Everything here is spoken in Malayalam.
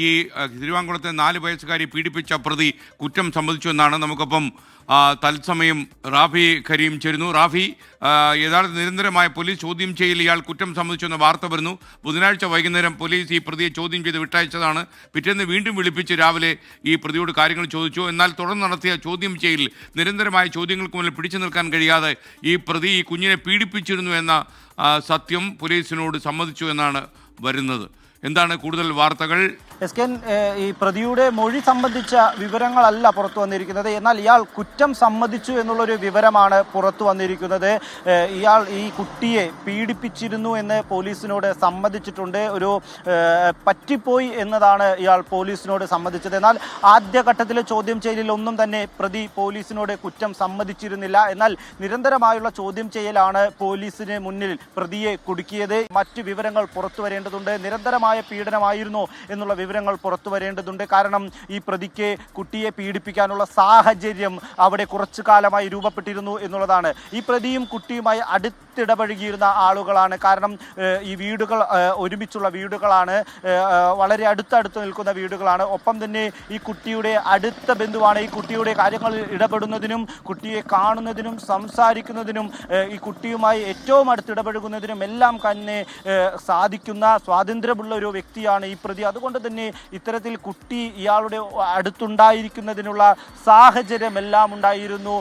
ഈ തിരുവാങ്കുളത്തെ 4 വയസ്സുകാരി പീഡിപ്പിച്ച പ്രതി കുറ്റം സമ്മതിച്ചു എന്നാണ്. നമുക്കൊപ്പം തത്സമയം റാഫി കരീം ചേരുന്നു. റാഫി, യഥാർത്ഥ നിരന്തരമായ പോലീസ് ചോദ്യം ചെയ്യൽ ഇയാൾ കുറ്റം സമ്മതിച്ചു എന്ന വാർത്ത വരുന്നു. ബുധനാഴ്ച വൈകുന്നേരം പോലീസ് ഈ പ്രതിയെ ചോദ്യം ചെയ്ത് വിട്ടയച്ചതാണ്. പിറ്റേന്ന് വീണ്ടും വിളിപ്പിച്ച് രാവിലെ ഈ പ്രതിയോട് കാര്യങ്ങൾ ചോദിച്ചു. എന്നാൽ തുടർന്ന് നടത്തിയ ചോദ്യം ചെയ്യൽ നിരന്തരമായ ചോദ്യങ്ങൾക്ക് മുന്നിൽ പിടിച്ചു നിൽക്കാൻ കഴിയാതെ ഈ പ്രതി ഈ കുഞ്ഞിനെ പീഡിപ്പിച്ചിരുന്നു എന്ന സത്യം പോലീസിനോട് സമ്മതിച്ചു എന്നാണ് വരുന്നത്. എന്താണ് കൂടുതൽ വാർത്തകൾ? ഈ പ്രതിയുടെ മൊഴി സംബന്ധിച്ച വിവരങ്ങളല്ല പുറത്തു വന്നിരിക്കുന്നത്. എന്നാൽ ഇയാൾ കുറ്റം സമ്മതിച്ചു എന്നുള്ളൊരു വിവരമാണ് പുറത്തു വന്നിരിക്കുന്നത്. ഇയാൾ ഈ കുട്ടിയെ പീഡിപ്പിച്ചിരുന്നു എന്ന് പോലീസിനോട് സമ്മതിച്ചിട്ടുണ്ട്. ഒരു പറ്റിപ്പോയി എന്നതാണ് ഇയാൾ പോലീസിനോട് സമ്മതിച്ചത്. എന്നാൽ ആദ്യഘട്ടത്തിലെ ചോദ്യം ചെയ്യലിൽ ഒന്നും തന്നെ പ്രതി പോലീസിനോട് കുറ്റം സമ്മതിച്ചിരുന്നില്ല. എന്നാൽ നിരന്തരമായുള്ള ചോദ്യം ചെയ്യലാണ് പോലീസിന് മുന്നിൽ പ്രതിയെ കുടുക്കിയത്. മറ്റു വിവരങ്ങൾ പുറത്തു വരേണ്ടതുണ്ട്. നിരന്തരമായ പീഡനമായിരുന്നു എന്നുള്ള വിവരങ്ങൾ പുറത്തു വരേണ്ടതുണ്ട്. കാരണം ഈ പ്രതിക്ക് കുട്ടിയെ പീഡിപ്പിക്കാനുള്ള സാഹചര്യം അവിടെ കുറച്ചു കാലമായി രൂപപ്പെട്ടിരുന്നു എന്നുള്ളതാണ്. ഈ പ്രതിയും കുട്ടിയുമായി അടുത്തിടപഴകിയിരുന്ന ആളുകളാണ്. കാരണം ഈ വീടുകൾ ഒരുമിച്ചുള്ള വീടുകളാണ്, വളരെ അടുത്തടുത്ത് നിൽക്കുന്ന വീടുകളാണ്. ഒപ്പം തന്നെ ഈ കുട്ടിയുടെ അടുത്ത ബന്ധുവാണ്. ഈ കുട്ടിയുടെ കാര്യങ്ങളിൽ ഇടപെടുന്നതിനും കുട്ടിയെ കാണുന്നതിനും സംസാരിക്കുന്നതിനും ഈ കുട്ടിയുമായി ഏറ്റവും അടുത്തിടപഴകുന്നതിനും എല്ലാം തന്നെ സാധിക്കുന്ന സ്വാതന്ത്ര്യമുള്ള ഒരു വ്യക്തിയാണ് ഈ പ്രതി. അതുകൊണ്ട് തന്നെ ഇത്തരത്തിൽ കുട്ടി ഇയാളുടെ അടുത്തുണ്ടായിരിക്കുന്നതിനുള്ള സാഹചര്യം എല്ലാം ഉണ്ടായിരുന്നു.